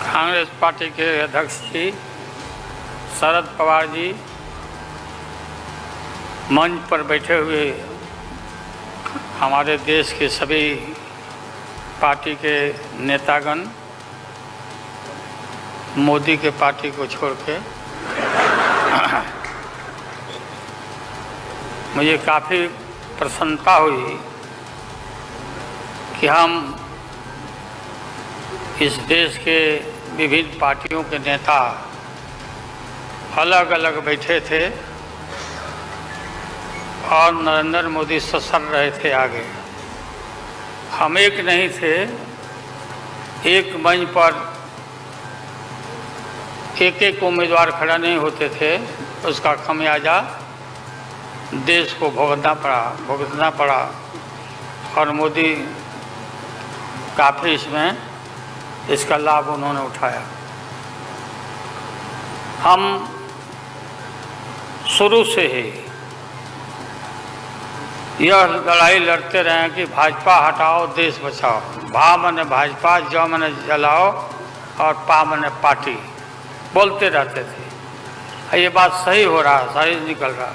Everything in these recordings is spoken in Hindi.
कांग्रेस पार्टी के अध्यक्ष जी शरद पवार जी मंच पर बैठे हुए हमारे देश के सभी पार्टी के नेतागण मोदी के पार्टी को छोड़ के मुझे काफ़ी प्रसन्नता हुई कि हम इस देश के विभिन्न पार्टियों के नेता अलग अलग बैठे थे और नरेंद्र मोदी ससर रहे थे आगे। हम एक नहीं थे, एक मंच पर एक एक उम्मीदवार खड़ा नहीं होते थे, उसका खमियाजा देश को भुगतना पड़ा और मोदी काफ़ी इसका लाभ उन्होंने उठाया। हम शुरू से ही यह लड़ाई लड़ते रहे कि भाजपा हटाओ देश बचाओ। भा मने भाजपा, ज मने जलाओ और पा मने पार्टी बोलते रहते थे। ये बात सही हो रहा, सही निकल रहा।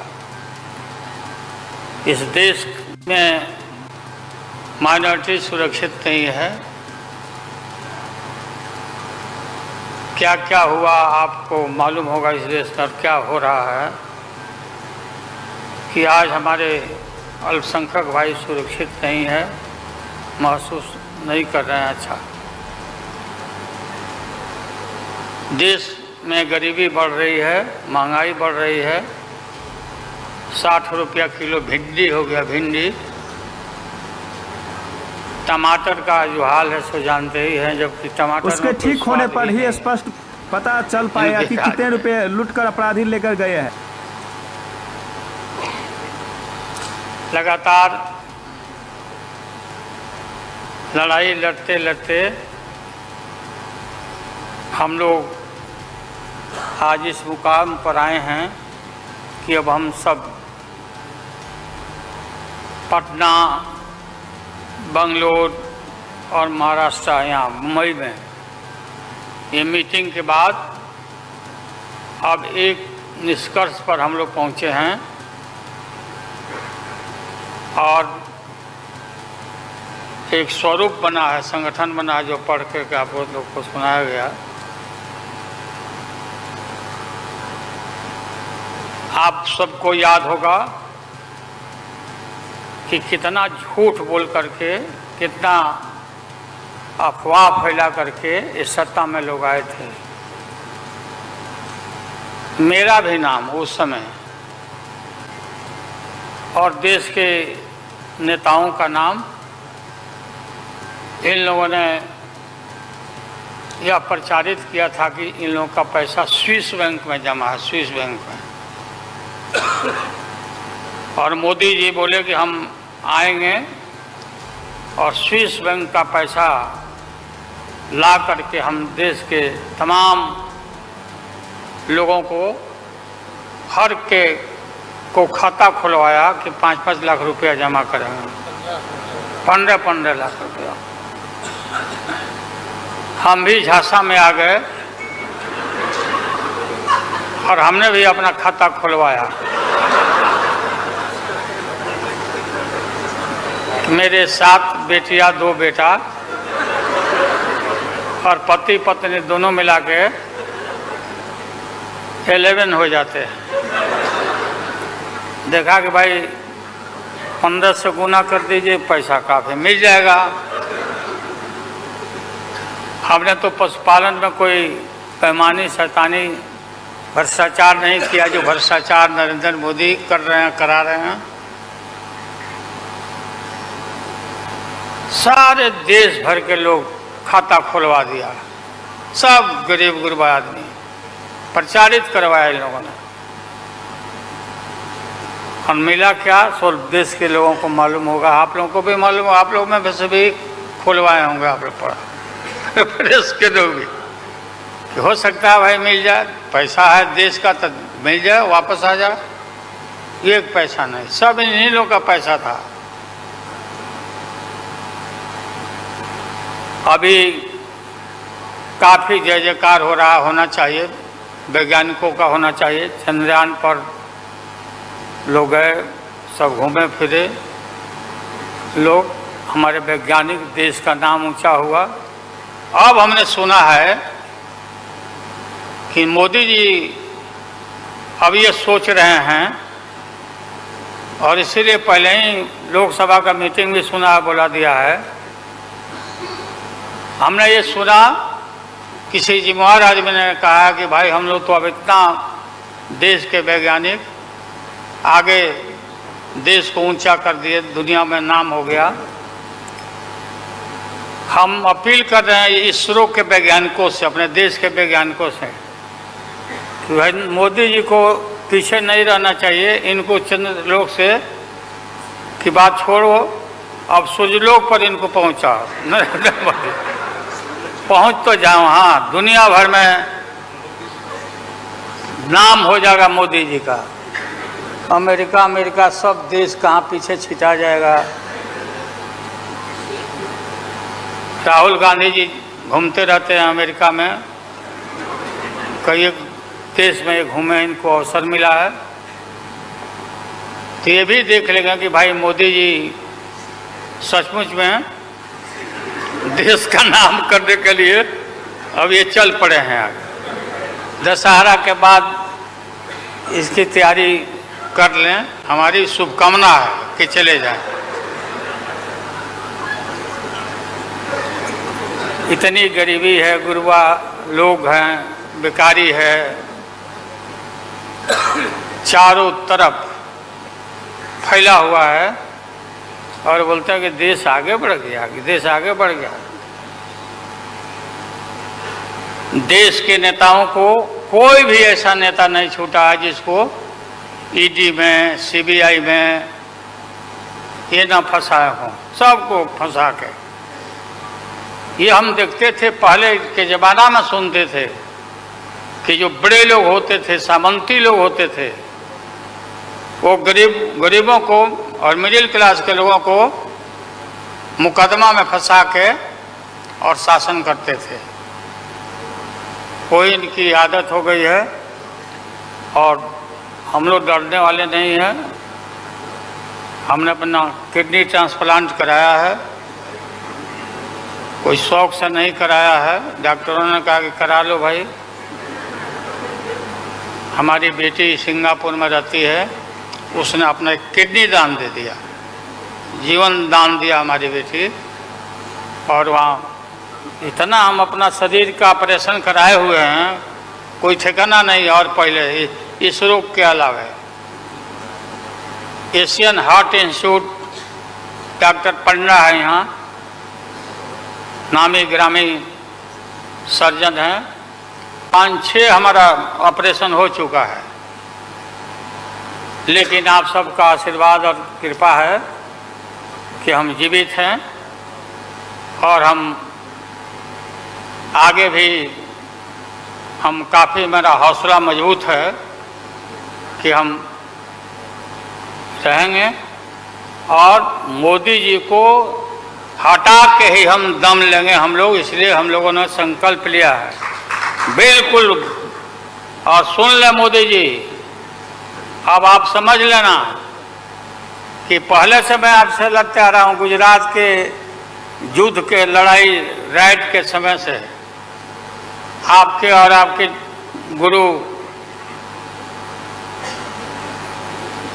इस देश में माइनॉरिटी सुरक्षित नहीं है। क्या क्या हुआ आपको मालूम होगा इस देश में, क्या हो रहा है कि आज हमारे अल्पसंख्यक भाई सुरक्षित नहीं है, महसूस नहीं कर रहे हैं। अच्छा, देश में गरीबी बढ़ रही है, महंगाई बढ़ रही है। 60 रुपया किलो भिंडी हो गया, भिंडी। टमाटर का जो हाल है सो जानते ही हैं, जबकि टमाटर उसके ठीक होने पर ही स्पष्ट पता चल पाएगा कि कितने रुपए लूटकर अपराधी लेकर गए हैं। लगातार लड़ाई लड़ते लड़ते हम लोग आज इस मुकाम पर आए हैं कि अब हम सब पटना, बंगलोर और महाराष्ट्र, यहाँ मुंबई में ये मीटिंग के बाद अब एक निष्कर्ष पर हम लोग पहुँचे हैं और एक स्वरूप बना है, संगठन बना है, जो पढ़ के आप लोग को सुनाया गया। आप सबको याद होगा कि कितना झूठ बोल करके, कितना अफवाह फैला करके इस सत्ता में लोग आए थे। मेरा भी नाम उस समय और देश के नेताओं का नाम इन लोगों ने यह प्रचारित किया था कि इन लोगों का पैसा स्विस बैंक में जमा है, स्विस बैंक में। और मोदी जी बोले कि हम आएंगे और स्विस बैंक का पैसा ला करके हम देश के तमाम लोगों को, हर के को खाता खुलवाया कि 5-5 लाख रुपया जमा करेंगे, 15-15 लाख रुपया। हम भी झांसा में आ गए और हमने भी अपना खाता खुलवाया। मेरे 7 बेटियां, 2 बेटा और पति पत्नी दोनों मिला के 11 हो जाते हैं। देखा कि भाई 15 से गुना कर दीजिए, पैसा काफ़ी मिल जाएगा। हमने तो पशुपालन में कोई पैमानी शैतानी भ्रष्टाचार नहीं किया, जो भ्रष्टाचार नरेंद्र मोदी कर रहे हैं, करा रहे हैं। सारे देश भर के लोग खाता खुलवा दिया, सब गरीब गुरबा आदमी प्रचारित करवाया इन लोगों ने। और मिला क्या, सो देश के लोगों को मालूम होगा, आप लोगों को भी मालूम होगा, आप लोग में वैसे भी खुलवाए होंगे, आप लोग पढ़ा प्रेस के लोग भी कि हो सकता है भाई मिल जाए, पैसा है देश का तो मिल जाए, वापस आ जाए। एक पैसा नहीं, सब इन्हीं लोगों का पैसा था। अभी काफ़ी जय जयकार हो रहा होना चाहिए, वैज्ञानिकों का होना चाहिए। चंद्रयान पर लोग गए, सब घूमे फिरे लोग, हमारे वैज्ञानिक, देश का नाम ऊंचा हुआ। अब हमने सुना है कि मोदी जी अब ये सोच रहे हैं, और इसीलिए पहले ही लोकसभा का मीटिंग भी सुना, बुला दिया है। हमने ये सुना, किसी जिम्मेवार आदमी ने कहा कि भाई हम लोग तो अब इतना देश के वैज्ञानिक आगे देश को ऊंचा कर दिए, दुनिया में नाम हो गया। हम अपील कर रहे हैं इसरो के वैज्ञानिकों से, अपने देश के वैज्ञानिकों से, कि भाई मोदी जी को पीछे नहीं रहना चाहिए। इनको चंद्रलोक से की बात छोड़ो, अब सूर्यलोक पर इनको पहुंचाओ। नरेंद्र मोदी पहुंच तो जाओ, हाँ, दुनिया भर में नाम हो जाएगा मोदी जी का। अमेरिका सब देश कहाँ पीछे छिटा जाएगा। राहुल गांधी जी घूमते रहते हैं अमेरिका में, कई देश में घूमे, इनको अवसर मिला है। तो ये भी देख लेगा कि भाई मोदी जी सचमुच में देश का नाम करने के लिए अब ये चल पड़े हैं आगे। दशहरा के बाद इसकी तैयारी कर लें, हमारी शुभकामना है कि चले जाएं। इतनी गरीबी है, गुरबा लोग हैं, बेकारी है, चारों तरफ फैला हुआ है, और बोलता है कि देश आगे बढ़ गया, देश आगे बढ़ गया। देश के नेताओं को कोई भी ऐसा नेता नहीं छूटा है जिसको ईडी में, सीबीआई में ये ना फंसाए हों, सबको फंसा के। ये हम देखते थे पहले के ज़माना में, सुनते थे कि जो बड़े लोग होते थे, सामंती लोग होते थे, वो गरीबों को और मिडिल क्लास के लोगों को मुकदमा में फंसा के और शासन करते थे। कोई इनकी आदत हो गई है, और हम लोग डरने वाले नहीं हैं। हमने अपना किडनी ट्रांसप्लांट कराया है, कोई शौक से नहीं कराया है। डॉक्टरों ने कहा कि करा लो भाई। हमारी बेटी सिंगापुर में रहती है, उसने अपना किडनी दान दे दिया, जीवन दान दिया हमारी बेटी। और वहाँ इतना हम अपना शरीर का ऑपरेशन कराए हुए हैं, कोई ठिकाना नहीं। और पहले इस रोग के अलावा एशियन हार्ट इंस्टीट्यूट, डॉक्टर पंडा है यहाँ, नामी ग्रामी सर्जन हैं। 5-6 हमारा ऑपरेशन हो चुका है, लेकिन आप सबका आशीर्वाद और कृपा है कि हम जीवित हैं, और हम आगे भी हम काफ़ी, मेरा हौसला मजबूत है कि हम रहेंगे, और मोदी जी को हटा के ही हम दम लेंगे हम लोग। इसलिए हम लोगों ने संकल्प लिया है, बिल्कुल। और सुन ले मोदी जी, अब आप समझ लेना कि पहले से मैं आपसे लड़ते आ रहा हूँ, गुजरात के युद्ध के लड़ाई राइट के समय से। आपके और आपके गुरु,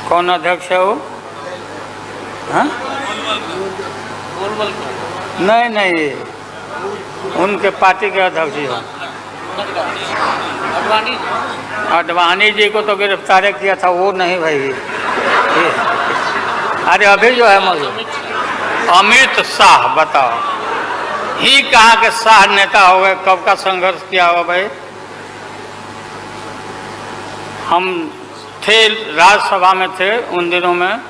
कौन अध्यक्ष है वो? हाँ? नहीं, उनके पार्टी के अध्यक्ष जी हैं, अडवाणी जी को तो गिरफ्तार किया था, वो नहीं भाई। अरे अभी जो है मौजूद अमित शाह, बताओ ही कहाँ के शाह नेता हो गए, कब का संघर्ष किया हुआ भाई। हम थे राज्यसभा में, थे उन दिनों में,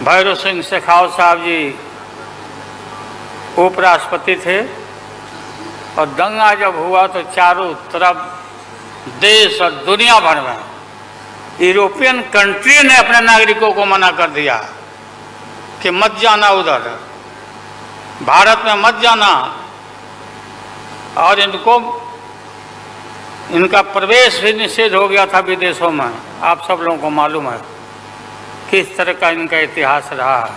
भैरव सिंह शेखावत साहब जी उपराष्ट्रपति थे, और दंगा जब हुआ तो चारों तरफ देश और दुनिया भर में यूरोपियन कंट्री ने अपने नागरिकों को मना कर दिया कि मत जाना उधर, भारत में मत जाना। और इनका प्रवेश भी निषेध हो गया था विदेशों में। आप सब लोगों को मालूम है किस तरह का इनका इतिहास रहा है।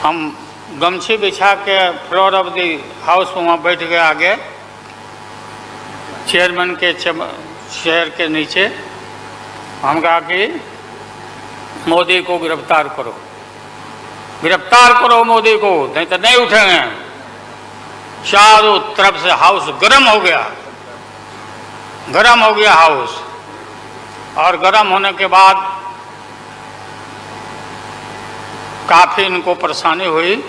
हम गमछी बिछा के फ्लोर ऑफ द हाउस में वहाँ बैठ गए आगे चेयरमैन के चेयर के नीचे। हम कहा कि मोदी को गिरफ्तार करो, गिरफ्तार करो मोदी को, नहीं तो नहीं उठेंगे। चारों तरफ से हाउस गर्म हो गया, गर्म हो गया हाउस। और गर्म होने के बाद काफ़ी इनको परेशानी हुई।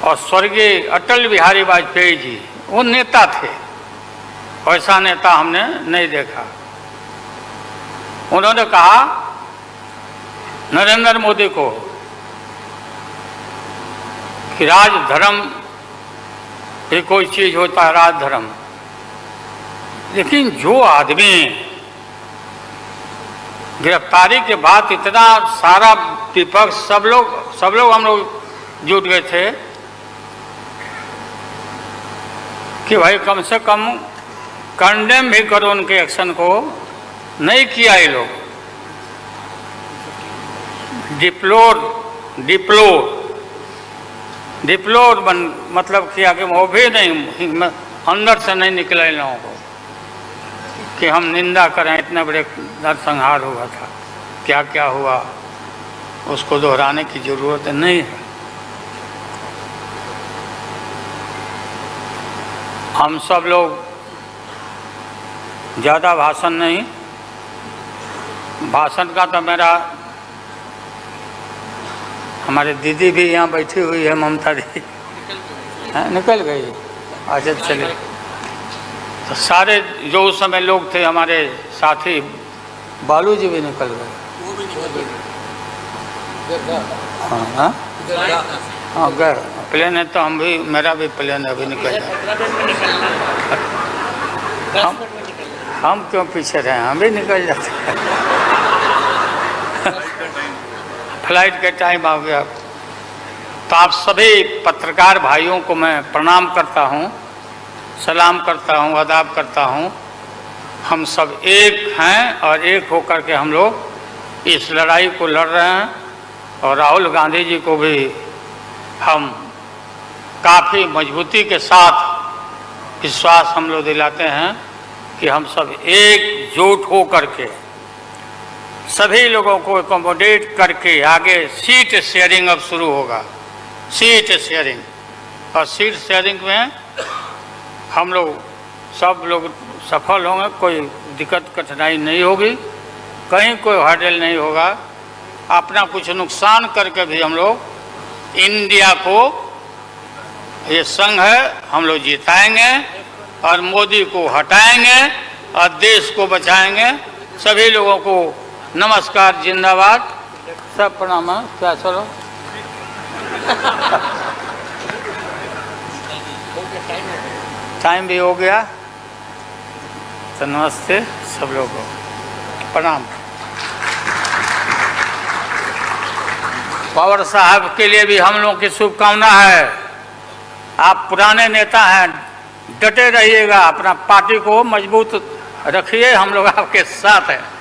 और स्वर्गीय अटल बिहारी वाजपेयी जी वो नेता थे, ऐसा नेता हमने नहीं देखा। उन्होंने कहा नरेंद्र मोदी को कि राजधर्म ये कोई चीज़ होता है, राजधर्म। लेकिन जो आदमी गिरफ्तारी के बाद इतना सारा विपक्ष सब लोग हम लोग जुट गए थे कि भाई कम से कम कंडेम भी करो उनके एक्शन को। नहीं किया ये लोग। डिप्लोर मतलब किया कि वो भी नहीं, अंदर से नहीं निकला इन लोगों को कि हम निंदा करें। इतने बड़े नरसंहार हुआ था, क्या क्या हुआ उसको दोहराने की जरूरत नहीं है। हम सब लोग ज़्यादा भाषण नहीं, भाषण का तो मेरा, हमारे दीदी भी यहाँ बैठी हुई है, ममता दी निकल गई। अच्छा चले, तो सारे जो उस समय लोग थे हमारे साथी, बालू जी भी निकल गए। हाँ हाँ हाँ गए। प्लेन है तो हम भी, मेरा भी प्लेन अभी निकल जाए। हम क्यों पीछे रहे, हम भी निकल जाते हैं। फ्लाइट के टाइम आ गया। तो आप सभी पत्रकार भाइयों को मैं प्रणाम करता हूँ, सलाम करता हूँ, आदाब करता हूँ। हम सब एक हैं और एक होकर के हम लोग इस लड़ाई को लड़ रहे हैं। और राहुल गांधी जी को भी हम काफ़ी मजबूती के साथ विश्वास हम लोग दिलाते हैं कि हम सब एकजुट हो करके सभी लोगों को एकोमोडेट करके आगे सीट शेयरिंग अब शुरू होगा। सीट शेयरिंग, और सीट शेयरिंग में हम लोग सब लोग सफल होंगे। कोई दिक्कत कठिनाई नहीं होगी, कहीं कोई हर्डल नहीं होगा। अपना कुछ नुकसान करके भी हम लोग इंडिया को, ये संघ है, हम लोग जिताएंगे और मोदी को हटाएंगे और देश को बचाएंगे। सभी लोगों को नमस्कार, जिंदाबाद, सब प्रणाम। क्या चलो टाइम भी हो गया, तो नमस्ते सब लोगों को, प्रणाम। पवार साहब के लिए भी हम लोगों की शुभकामना है। आप पुराने नेता हैं, डटे रहिएगा, अपना पार्टी को मजबूत रखिए, हम लोग आपके साथ हैं।